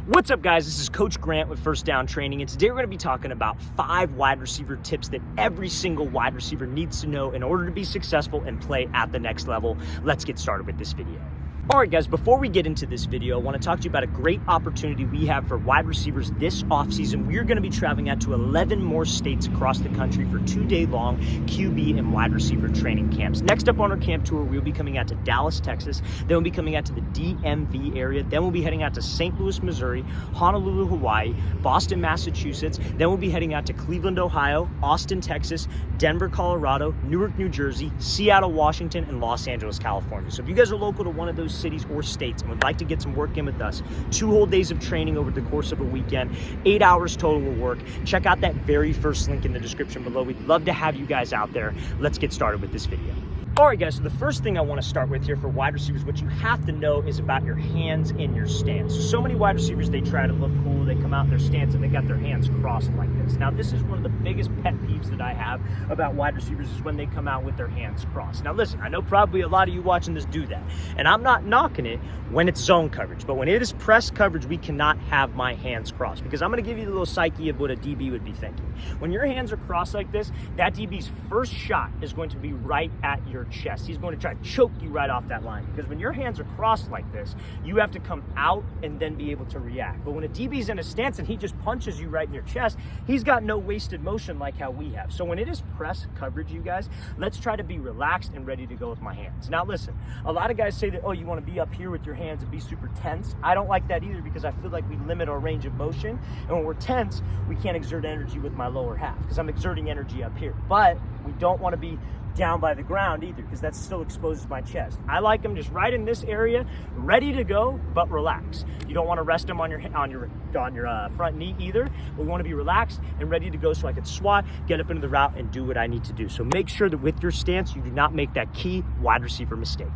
What's up, guys? This is Coach Grant with First Down Training, and today we're going to be talking about 5 wide receiver tips that every single wide receiver needs to know in order to be successful and play at the next level. Let's get started with this video. All right, guys, before we get into this video, I want to talk to you about a great opportunity we have for wide receivers this offseason. We're going to be traveling out to 11 more states across the country for 2-day-long QB and wide receiver training camps. Next up on our camp tour, we'll be coming out to Dallas, Texas. Then we'll be coming out to the DMV area. Then we'll be heading out to St. Louis, Missouri, Honolulu, Hawaii, Boston, Massachusetts. Then we'll be heading out to Cleveland, Ohio, Austin, Texas, Denver, Colorado, Newark, New Jersey, Seattle, Washington, and Los Angeles, California. So if you guys are local to one of those cities or states and would like to get some work in with us, 2 whole days of training over the course of a weekend, 8 hours total of work, check out that very first link in the description below. We'd love to have you guys out there. Let's get started with this video. All right, guys, so the first thing I want to start with here for wide receivers, what you have to know is about your hands in your stance. So many wide receivers, they try to look cool. They come out in their stance and they got their hands crossed like this. Now, this is one of the biggest pet peeves that I have about wide receivers is when they come out with their hands crossed. Now, listen, I know probably a lot of you watching this do that, and I'm not knocking it when it's zone coverage, but when it is press coverage, we cannot have my hands crossed because I'm going to give you the little psyche of what a DB would be thinking. When your hands are crossed like this, that DB's first shot is going to be right at your chest. He's going to try to choke you right off that line because when your hands are crossed like this, you have to come out and then be able to react. But when a DB's in a stance and he just punches you right in your chest, he's got no wasted motion like how we have. So when it is press coverage, you guys, let's try to be relaxed and ready to go with my hands. Now listen, a lot of guys say that, oh, you want to be up here with your hands and be super tense. I don't like that either because I feel like we limit our range of motion. And when we're tense, we can't exert energy with my lower half because I'm exerting energy up here. But we don't want to be down by the ground either because that still exposes my chest. I like them just right in this area, ready to go, but relax. You don't want to rest them on your front knee either, but we want to be relaxed and ready to go so I can swat, get up into the route, and do what I need to do. So make sure that with your stance, you do not make that key wide receiver mistake.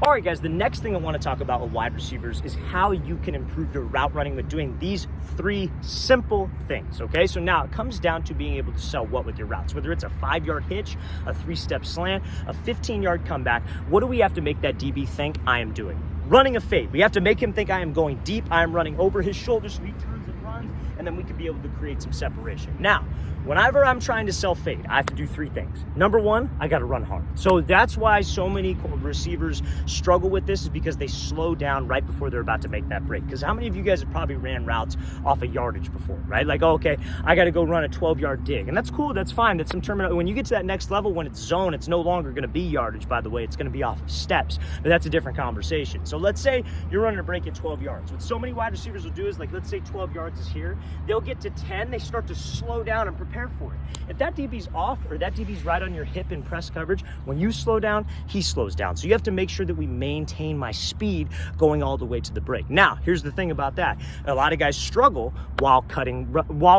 All right, guys, the next thing I want to talk about with wide receivers is how you can improve your route running with doing these 3 simple things, okay? So now it comes down to being able to sell what with your routes, whether it's a 5-yard hitch, a 3-step slant, a 15-yard comeback. What do we have to make that DB think I am doing? Running a fade. We have to make him think I am going deep. I am running over his shoulders, so he turns and runs, and then we can be able to create some separation. Now, whenever I'm trying to sell fade, I have to do 3 things. Number 1, I got to run hard. So that's why so many receivers struggle with this is because they slow down right before they're about to make that break. Because how many of you guys have probably ran routes off of yardage before, right? Like, oh, okay, I got to go run a 12-yard dig. And that's cool. That's fine. That's some terminology. When you get to that next level, when it's zone, it's no longer going to be yardage, by the way. It's going to be off of steps. But that's a different conversation. So let's say you're running a break at 12 yards. What so many wide receivers will do is, like, let's say 12 yards is here. They'll get to 10. They start to slow down and prepare for it. If that DB's off or that DB's right on your hip in press coverage, when you slow down, he slows down. So you have to make sure that we maintain my speed going all the way to the break. Now, here's the thing about that. A lot of guys struggle while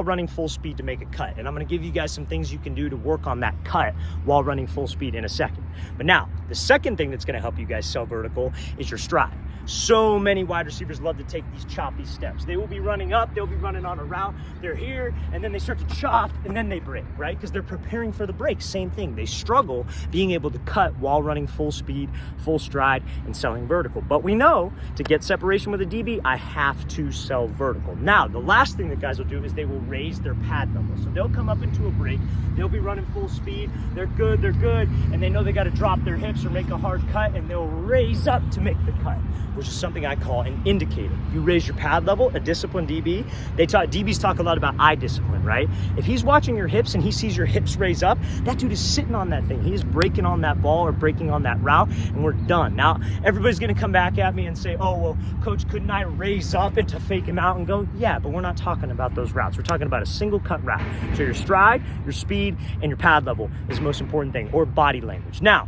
running full speed to make a cut. And I'm going to give you guys some things you can do to work on that cut while running full speed in a second. But now, the second thing that's going to help you guys sell vertical is your stride. So many wide receivers love to take these choppy steps. They will be running up, they'll be running on a route, they're here, and then they start to chop, and then they break, right? Because they're preparing for the break. Same thing. They struggle being able to cut while running full speed, full stride, and selling vertical. But we know to get separation with a DB, I have to sell vertical. Now, the last thing that guys will do is they will raise their pad level. So they'll come up into a break, they'll be running full speed, they're good, and they know they got to drop their hips or make a hard cut, and they'll raise up to make the cut, which is something I call an indicator. You raise your pad level, a disciplined DB. DBs talk a lot about eye discipline, right? If he's watching your hips and he sees your hips raise up, that dude is sitting on that thing. He is breaking on that ball or breaking on that route, and we're done. Now, everybody's gonna come back at me and say, oh, well, coach, couldn't I raise up and to fake him out and go? Yeah, but we're not talking about those routes. We're talking about a single cut route. So your stride, your speed, and your pad level is the most important thing, or body language. Now,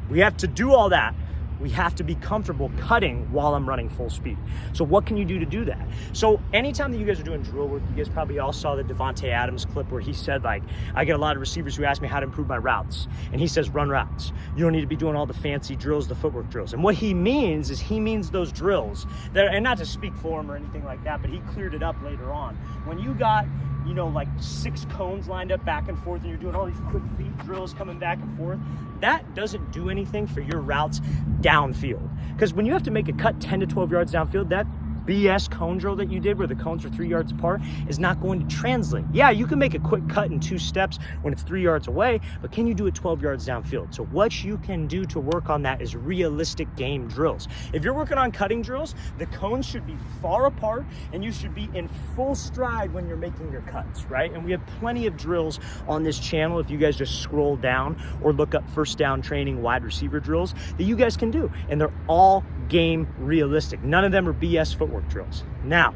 we have to do all that. We have to be comfortable cutting while I'm running full speed. So what can you do to do that? So anytime that you guys are doing drill work, you guys probably all saw the Davante Adams clip where he said, like, I get a lot of receivers who ask me how to improve my routes. And he says, run routes. You don't need to be doing all the fancy drills, the footwork drills. And what he means is he means those drills that, and not to speak for him or anything like that, but he cleared it up later on. When you got, you know, like 6 cones lined up back and forth and you're doing all these quick feet drills coming back and forth, that doesn't do anything for your routes downfield. Because when you have to make a cut 10 to 12 yards downfield, that BS cone drill that you did where the cones are 3 yards apart is not going to translate. Yeah, you can make a quick cut in 2 steps when it's 3 yards away, but can you do it 12 yards downfield? So what you can do to work on that is realistic game drills. If you're working on cutting drills, the cones should be far apart and you should be in full stride when you're making your cuts, right? And we have plenty of drills on this channel, if you guys just scroll down or look up first down training wide receiver drills, that you guys can do. And they're all game realistic. None of them are BS footwork drills. Now,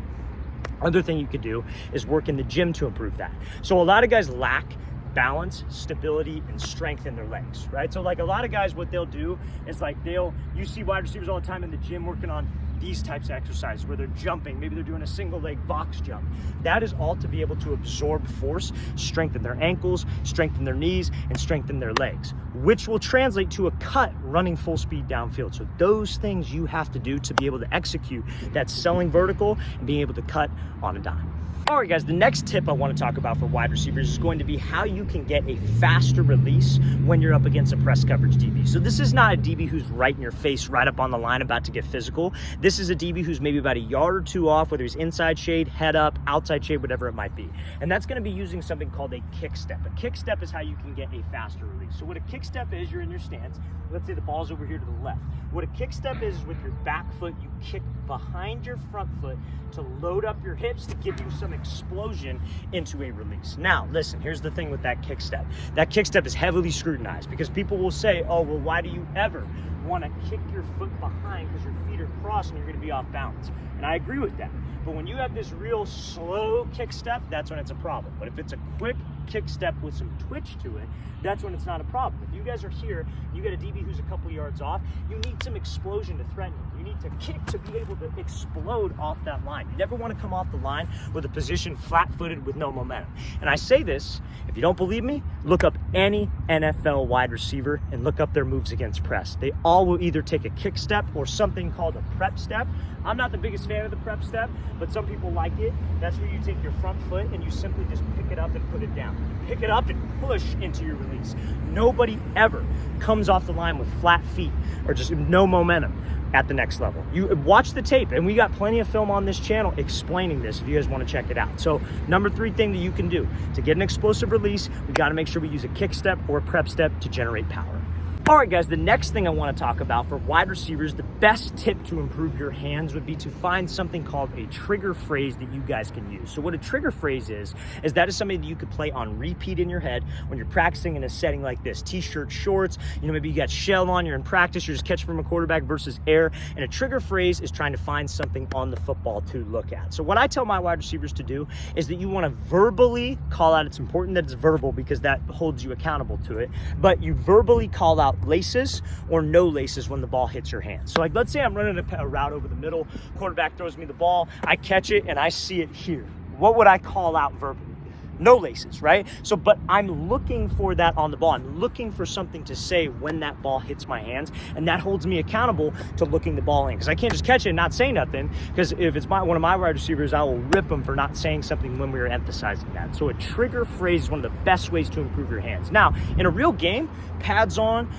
other thing you could do is work in the gym to improve that. So a lot of guys lack balance, stability, and strength in their legs, right? So like a lot of guys, what they'll do is like you see wide receivers all the time in the gym working on these types of exercises where they're jumping, maybe they're doing a single leg box jump. That is all to be able to absorb force, strengthen their ankles, strengthen their knees, and strengthen their legs, which will translate to a cut running full speed downfield. So those things you have to do to be able to execute that selling vertical and being able to cut on a dime. All right, guys, the next tip I want to talk about for wide receivers is going to be how you can get a faster release when you're up against a press coverage DB. So this is not a DB who's right in your face, right up on the line, about to get physical. This is a DB who's maybe about a yard or two off, whether he's inside shade, head up, outside shade, whatever it might be. And that's going to be using something called a kick step. A kick step is how you can get a faster release. So what a kick step is, you're in your stance. Let's say the ball's over here to the left. What a kick step is with your back foot, you kick behind your front foot to load up your hips to give you some explosion into a release. Now, listen, here's the thing with that kick step. That kick step is heavily scrutinized because people will say, oh, well, why do you ever want to kick your foot behind because your feet are crossed and you're going to be off balance? And I agree with that. But when you have this real slow kick step, that's when it's a problem. But if it's a quick kick step with some twitch to it, that's when it's not a problem. If you guys are here, you got a DB who's a couple yards off, you need some explosion to threaten him. You need to kick to be able to explode off that line. You never want to come off the line with a position flat-footed with no momentum. And I say this, if you don't believe me, look up any NFL wide receiver and look up their moves against press. They all will either take a kick step or something called a prep step. I'm not the biggest fan of the prep step, but some people like it. That's where you take your front foot and you simply just pick it up and put it down. Pick it up and push into your release. Nobody ever comes off the line with flat feet or just no momentum at the next level. You watch the tape, and we got plenty of film on this channel explaining this if you guys want to check it out. So number 3 thing that you can do to get an explosive release, we got to make sure we use a kick step or a prep step to generate power. All right, guys, the next thing I want to talk about for wide receivers, the best tip to improve your hands would be to find something called a trigger phrase that you guys can use. So what a trigger phrase is that is something that you could play on repeat in your head when you're practicing in a setting like this. T-shirt, shorts, maybe you got shell on, you're in practice, you're just catching from a quarterback versus air. And a trigger phrase is trying to find something on the football to look at. So what I tell my wide receivers to do is that you want to verbally call out, it's important that it's verbal because that holds you accountable to it, but you verbally call out laces or no laces when the ball hits your hand. So like, let's say I'm running a route over the middle, quarterback throws me the ball, I catch it and I see it here. What would I call out verbally? No laces, right? So, but I'm looking for that on the ball. I'm looking for something to say when that ball hits my hands, and that holds me accountable to looking the ball in, because I can't just catch it and not say nothing, because if it's one of my wide receivers, I will rip them for not saying something when we were emphasizing that. So a trigger phrase is one of the best ways to improve your hands. Now, in a real game, pads on,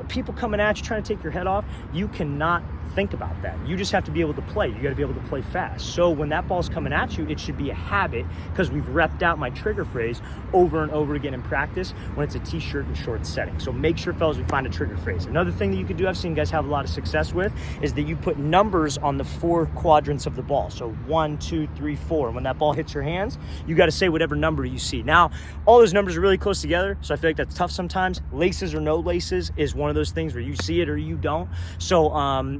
people coming at you trying to take your head off, you cannot think about that. You just have to be able to play. You got to be able to play fast. So when that ball's coming at you, it should be a habit, because we've repped out my trigger phrase over and over again in practice when it's a t-shirt and shorts setting. So make sure, fellas, we find a trigger phrase. Another thing that you could do, I've seen guys have a lot of success with, is that you put numbers on the 4 quadrants of the ball. So 1, 2, 3, 4. And when that ball hits your hands, you got to say whatever number you see. Now, all those numbers are really close together, so I feel like that's tough sometimes. Laces or no laces is one of those things where you see it or you don't. So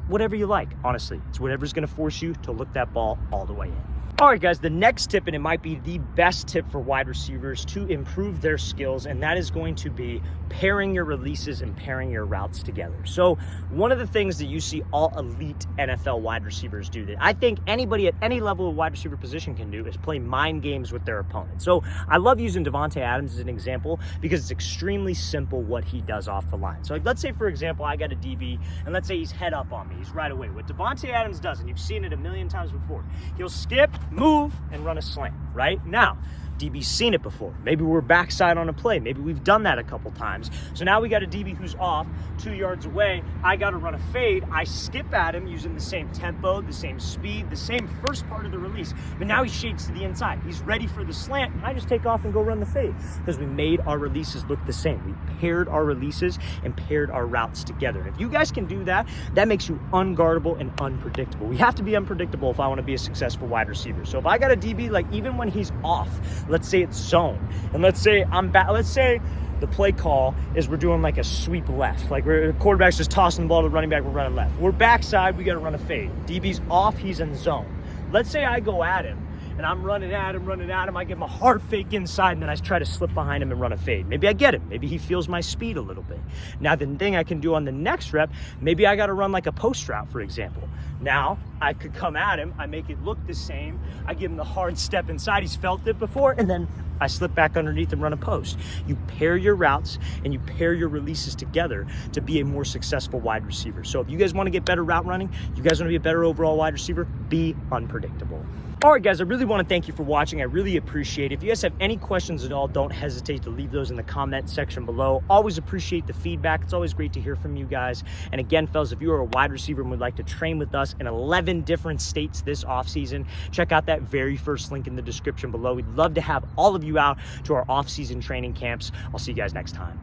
whatever you like, honestly. It's whatever's going to force you to look that ball all the way in. All right, guys, the next tip, and it might be the best tip for wide receivers to improve their skills, and that is going to be pairing your releases and pairing your routes together. So one of the things that you see all elite NFL wide receivers do that I think anybody at any level of wide receiver position can do is play mind games with their opponent. So I love using Davante Adams as an example because it's extremely simple what he does off the line. So like, let's say, for example, I got a DB, and let's say he's head up on me. He's right away. What Davante Adams does, and you've seen it a million times before, he'll skip, move, and run a slant, right? Now, DB's seen it before. Maybe we're backside on a play. Maybe we've done that a couple times. So now we got a DB who's off 2 yards away. I got to run a fade. I skip at him using the same tempo, the same speed, the same first part of the release. But now he shades to the inside. He's ready for the slant. And I just take off and go run the fade because we made our releases look the same. We paired our releases and paired our routes together. And if you guys can do that, that makes you unguardable and unpredictable. We have to be unpredictable if I want to be a successful wide receiver. So if I got a DB, like even when he's off, let's say it's zone, and let's say I'm back, let's say the play call is we're doing like a sweep left, like the quarterback's just tossing the ball to the running back, we're running left. We're backside, we got to run a fade. DB's off, he's in zone. Let's say I go at him, and I'm running at him, I give him a hard fake inside, and then I try to slip behind him and run a fade. Maybe I get him. Maybe he feels my speed a little bit. Now, the thing I can do on the next rep, maybe I got to run like a post route, for example. Now, I could come at him, I make it look the same, I give him the hard step inside, he's felt it before, and then I slip back underneath and run a post. You pair your routes and you pair your releases together to be a more successful wide receiver. So if you guys want to get better route running, you guys want to be a better overall wide receiver, be unpredictable. All right, guys, I really want to thank you for watching. I really appreciate it. If you guys have any questions at all, don't hesitate to leave those in the comment section below. Always appreciate the feedback. It's always great to hear from you guys. And again, fellas, if you are a wide receiver and would like to train with us in 11 different states this offseason, check out that very first link in the description below. We'd love to have all of you out to our off-season training camps. I'll see you guys next time.